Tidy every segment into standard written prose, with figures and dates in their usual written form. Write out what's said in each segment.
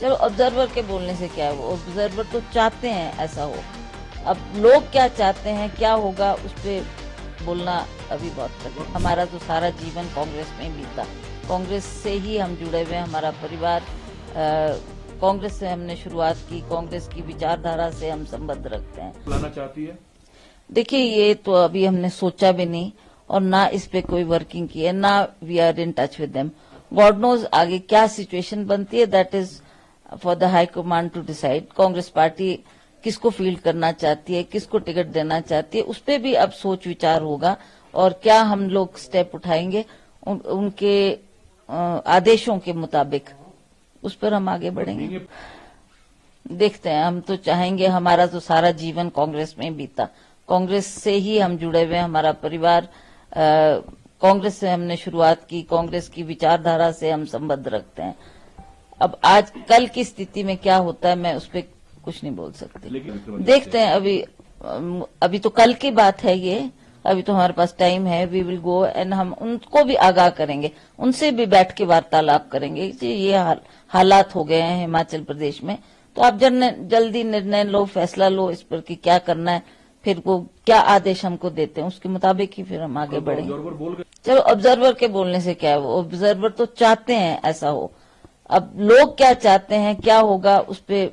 चलो ऑब्जर्वर के बोलने से क्या है, वो ऑब्जर्वर तो चाहते हैं ऐसा हो। अब लोग क्या चाहते हैं, क्या होगा, उस पे बोलना अभी बहुत कठिन। हमारा तो सारा जीवन कांग्रेस में बीता, कांग्रेस से ही हम जुड़े हुए हैं, हमारा परिवार कांग्रेस से हमने शुरुआत की, कांग्रेस की विचारधारा से हम संबंध रखते हैं। लाना चाहती है? देखिए, ये तो अभी हमने सोचा भी नहीं और ना इस पे कोई वर्किंग की है, ना we are in touch with them. God knows आगे क्या सिचुएशन बनती है, that is for the high command to decide. Congress party किसको फील्ड करना चाहती है, किसको टिकट देना चाहती है, उस पर भी अब सोच विचार होगा और क्या हम लोग स्टेप उठाएंगे उनके आदेशों के मुताबिक, उस पर हम आगे बढ़ेंगे। देखते हैं, हम तो चाहेंगे, हमारा तो सारा जीवन कांग्रेस में बीता, कांग्रेस से ही हम जुड़े हुए हैं, हमारा परिवार कांग्रेस से हमने शुरुआत की, कांग्रेस की विचारधारा से हम संबंध रखते हैं। अब आज कल की स्थिति में क्या होता है, मैं उस पर कुछ नहीं बोल सकती। देखते हैं, अभी तो कल की बात है ये, अभी तो हमारे पास टाइम है। वी विल गो एंड हम उनको भी आगाह करेंगे, उनसे भी बैठ के वार्तालाप करेंगे कि ये हालात हो गए हैं हिमाचल प्रदेश में, तो आप जल्दी निर्णय लो, फैसला लो इस पर कि क्या करना है, फिर वो क्या आदेश हमको देते हैं उसके मुताबिक ही फिर हम आगे बढ़ेंगे। चलो ऑब्जर्वर के बोलने से क्या है, वो ऑब्जर्वर तो चाहते हैं ऐसा हो। अब लोग क्या चाहते हैं, क्या होगा, उस पे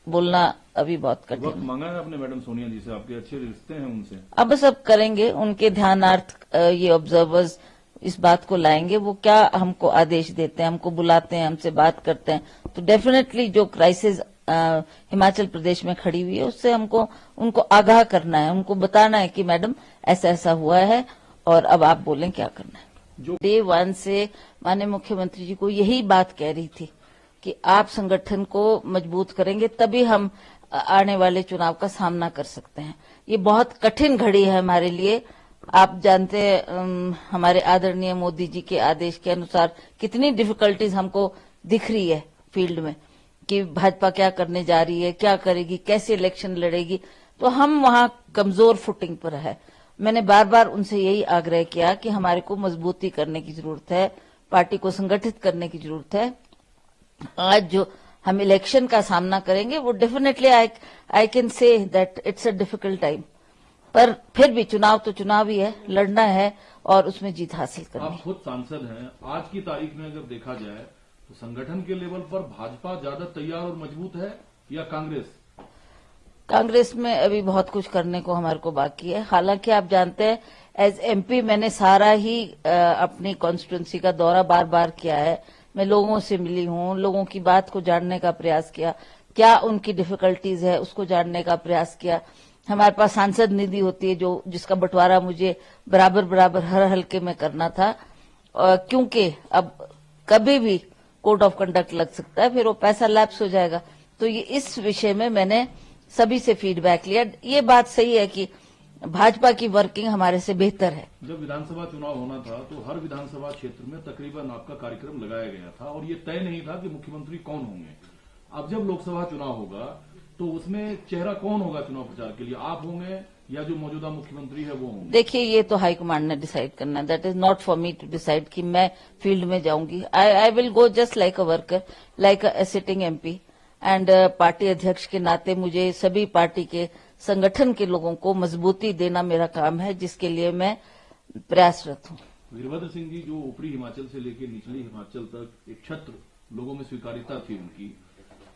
बोलना अभी बहुत कठिन। वक्त मांगा है आपने मैडम सोनिया जी से, आपके अच्छे रिश्ते हैं उनसे। अब सब करेंगे, उनके ध्यानार्थ ये ऑब्जर्वर्स इस बात को लाएंगे, वो क्या हमको आदेश देते हैं, हमको बुलाते हैं, हमसे बात करते हैं, तो डेफिनेटली जो क्राइसिस हिमाचल प्रदेश में खड़ी हुई है उससे हमको उनको आगाह करना है, उनको बताना है कि मैडम ऐसा ऐसा हुआ है और अब आप बोलें क्या करना है। डे वन से माननीय मुख्यमंत्री जी को यही बात कह रही थी कि आप संगठन को मजबूत करेंगे तभी हम आने वाले चुनाव का सामना कर सकते हैं। ये बहुत कठिन घड़ी है हमारे लिए। आप जानते हैं हमारे आदरणीय मोदी जी के आदेश के अनुसार कितनी डिफिकल्टीज हमको दिख रही है फील्ड में कि भाजपा क्या करने जा रही है, क्या करेगी, कैसे इलेक्शन लड़ेगी, तो हम वहां कमजोर फुटिंग पर है। मैंने बार बार उनसे यही आग्रह किया कि हमारे को मजबूती करने की जरूरत है, पार्टी को संगठित करने की जरूरत है। आज जो हम इलेक्शन का सामना करेंगे वो definitely I can say that it's a difficult time, पर फिर भी चुनाव तो चुनाव ही है, लड़ना है और उसमें जीत हासिल करनी है। आप खुद सांसद हैं, आज की तारीख में अगर देखा जाए तो संगठन के लेवल पर भाजपा ज्यादा तैयार और मजबूत है या कांग्रेस? कांग्रेस में अभी बहुत कुछ करने को हमारे को बाकी है। हालांकि आप जानते हैं एज एमपी मैंने सारा ही अपनी कॉन्स्टिट्यूंसी का दौरा बार बार किया है, मैं लोगों से मिली हूं, लोगों की बात को जानने का प्रयास किया, क्या उनकी डिफिकल्टीज है उसको जानने का प्रयास किया। हमारे पास सांसद निधि होती है जो जिसका बंटवारा मुझे बराबर बराबर हर हल्के में करना था, क्योंकि अब कभी भी कोड ऑफ कंडक्ट लग सकता है, फिर वो पैसा लैप्स हो जाएगा। तो ये इस विषय में मैंने सभी से फीडबैक लिया। ये बात सही है कि भाजपा की वर्किंग हमारे से बेहतर है। जब विधानसभा चुनाव होना था तो हर विधानसभा क्षेत्र में तकरीबन आपका कार्यक्रम लगाया गया था और ये तय नहीं था कि मुख्यमंत्री कौन होंगे। अब जब लोकसभा चुनाव होगा तो उसमें चेहरा कौन होगा चुनाव प्रचार के लिए, आप होंगे या जो मौजूदा मुख्यमंत्री है वो होंगे? देखिए, ये तो हाईकमांड ने डिसाइड करना है, that is not for me to decide कि मैं फील्ड में जाऊंगी। I will go just like a worker, like a sitting MP and party अध्यक्ष के नाते मुझे सभी पार्टी के संगठन के लोगों को मजबूती देना मेरा काम है, जिसके लिए मैं प्रयासरत हूं। वीरभद्र सिंह जी जो ऊपरी हिमाचल से लेकर निचली हिमाचल तक एक छत्र लोगों में स्वीकार्यता थी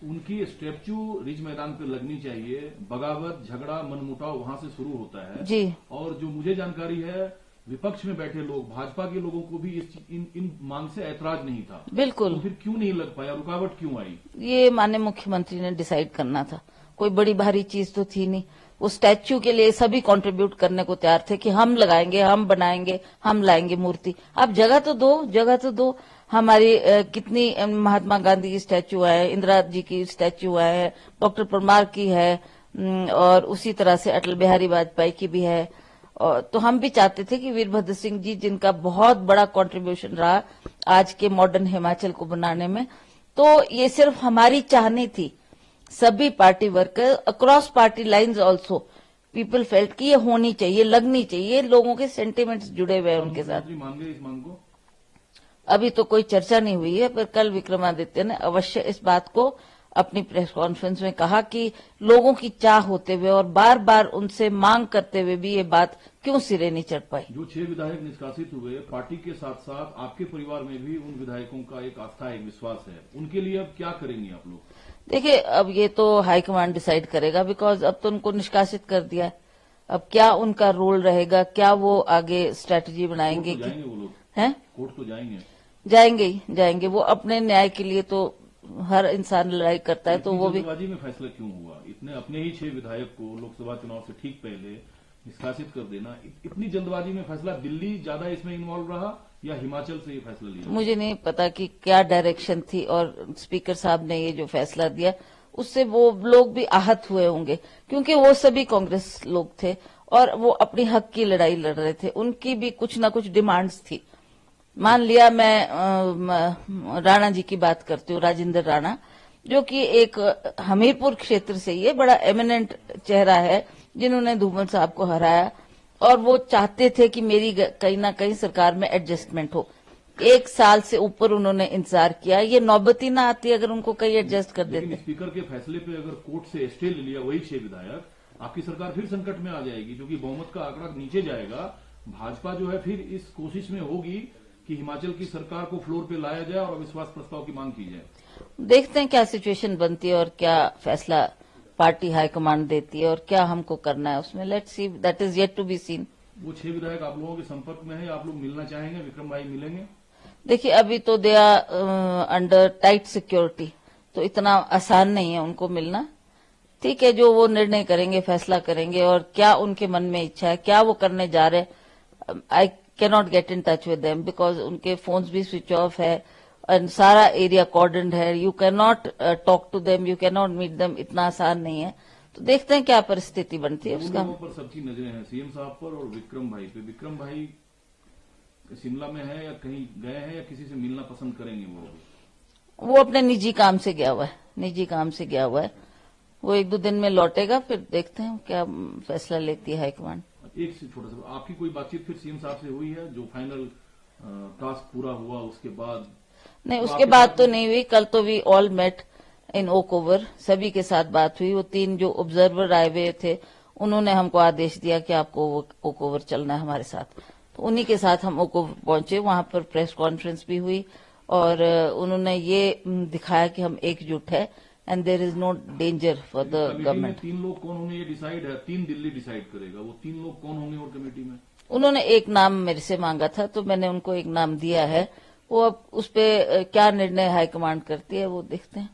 उनकी स्टैच्यू रिज मैदान पर लगनी चाहिए। बगावत, झगड़ा, मनमुटाव वहां से शुरू होता है जी। और जो मुझे जानकारी है विपक्ष में बैठे लोग, भाजपा के लोगों को भी इन मांग से ऐतराज नहीं था। बिल्कुल। तो फिर क्यों नहीं लग पाया, रुकावट क्यों आई? ये माननीय मुख्यमंत्री ने डिसाइड करना था, कोई बड़ी भारी चीज तो थी नहीं। वो स्टैच्यू के लिए सभी कंट्रीब्यूट करने को तैयार थे कि हम लगाएंगे, हम बनाएंगे, हम लाएंगे मूर्ति। अब जगह तो दो, जगह तो दो। हमारी कितनी महात्मा गांधी की स्टैच्यू है, इंदिरा जी की स्टैच्यू है, डॉक्टर परमार की है और उसी तरह से अटल बिहारी वाजपेयी की भी है। तो हम भी चाहते थे कि वीरभद्र सिंह जी जिनका बहुत बड़ा कंट्रीब्यूशन रहा आज के मॉडर्न हिमाचल को बनाने में, तो ये सिर्फ हमारी चाहनी थी। सभी party worker across party lines also people felt कि ये होनी चाहिए, लगनी चाहिए, लोगों के सेंटिमेंट्स जुड़े हुए हैं उनके साथ। मान गए इस मांग को? अभी तो कोई चर्चा नहीं हुई है, पर कल विक्रमादित्य ने अवश्य इस बात को अपनी प्रेस कॉन्फ्रेंस में कहा कि लोगों की चाह होते हुए और बार बार उनसे मांग करते हुए भी ये बात क्यों सिरे नहीं चढ़ पाई। जो 6 विधायक निष्कासित हुए, पार्टी के साथ साथ आपके परिवार में भी उन विधायकों का एक आस्था है, एक विश्वास है, उनके लिए अब क्या करेंगे आप लोग? देखिए, अब ये तो हाईकमांड डिसाइड करेगा, बिकॉज अब तो उनको निष्कासित कर दिया है। अब क्या उनका रोल रहेगा, क्या वो आगे स्ट्रैटेजी बनाएंगे? कोर्ट तो जाएंगे वो लोग, हैं? कोर्ट तो जाएंगे, जाएंगे ही जाएंगे। वो अपने न्याय के लिए तो हर इंसान लड़ाई करता है, तो वो भी। जल्दबाजी में फैसला क्यों हुआ? इतने अपने ही 6 विधायक को लोकसभा चुनाव से ठीक पहले निष्कासित कर देना, इतनी जल्दबाजी में फैसला, दिल्ली ज्यादा इसमें इन्वॉल्व रहा या हिमाचल से ये फैसला लिया? मुझे नहीं पता कि क्या डायरेक्शन थी, और स्पीकर साहब ने ये जो फैसला दिया उससे वो लोग भी आहत हुए होंगे, क्योंकि वो सभी कांग्रेस लोग थे और वो अपनी हक की लड़ाई लड़ रहे थे। उनकी भी कुछ ना कुछ डिमांड्स थी। मान लिया, मैं राणा जी की बात करती हूँ, राजेंद्र राणा, जो कि एक हमीरपुर क्षेत्र से ये बड़ा एमिनेंट चेहरा है, जिन्होंने धूमल साहब को हराया, और वो चाहते थे कि मेरी कहीं ना कहीं सरकार में एडजस्टमेंट हो। 1 साल से ऊपर उन्होंने इंतजार किया, ये नौबती ना आती अगर उनको कहीं एडजस्ट कर लेकिन देते। स्पीकर के फैसले पे अगर कोर्ट से स्टे ले लिया वही 6 विधायक, आपकी सरकार फिर संकट में आ जाएगी, क्योंकि बहुमत का आंकड़ा नीचे जाएगा। भाजपा जो है फिर इस कोशिश में होगी कि हिमाचल की सरकार को फ्लोर पे लाया जाए और अविश्वास प्रस्ताव की मांग की जाए। देखते हैं क्या सिचुएशन बनती है और क्या फैसला पार्टी हाईकमांड देती है और क्या हमको करना है उसमें। Let's see, that is yet to be seen. वो 6 विधायक आप लोगों के संपर्क में है, आप लोग मिलना चाहेंगे? विक्रम भाई मिलेंगे? देखिए, अभी तो they are under tight security, तो इतना आसान नहीं है उनको मिलना। ठीक है, जो वो निर्णय करेंगे, फैसला करेंगे, और क्या उनके मन में इच्छा है, क्या वो करने जा रहे, I cannot get in touch with them, because उनके फोन्स भी स्विच ऑफ है और सारा एरिया कॉर्डन्ड है। You can not talk to them, you can not meet them, इतना आसान नहीं है। तो देखते हैं क्या परिस्थिति बनती है उसका। उन लोगों पर सबकी नजरें हैं, सीएम साहब पर और विक्रम भाई पे। विक्रम भाई शिमला में है या कहीं गए हैं, या किसी से मिलना पसंद करेंगे? वो अपने निजी काम से गया हुआ है, निजी काम से गया हुआ है। वो 1-2 दिन में लौटेगा, फिर देखते हैं क्या फैसला लेती है हाईकमांड। एक से छोटा सा, आपकी कोई बातचीत फिर सीएम साहब से हुई है जो फाइनल टास्क पूरा हुआ उसके बाद? नहीं, उसके बाद तो नहीं हुई। कल तो we all met in Oakover, सभी के साथ बात हुई। वो 3 जो ऑब्जर्वर आए हुए थे, उन्होंने हमको आदेश दिया कि आपको ओक ओवर चलना है हमारे साथ, तो उन्हीं के साथ हम ओक ओवर पहुंचे। वहां पर प्रेस कॉन्फ्रेंस भी हुई और उन्होंने ये दिखाया कि हम एकजुट है and there is no danger for the government. 3 लोग कौन होंगे ये डिसाइड है, 3 दिल्ली डिसाइड करेगा। वो 3 लोग कौन होंगे और कमेटी में? उन्होंने एक नाम मेरे से मांगा था, तो मैंने उनको एक नाम दिया है। वो अब उस पर क्या निर्णय हाईकमांड करती है वो देखते हैं।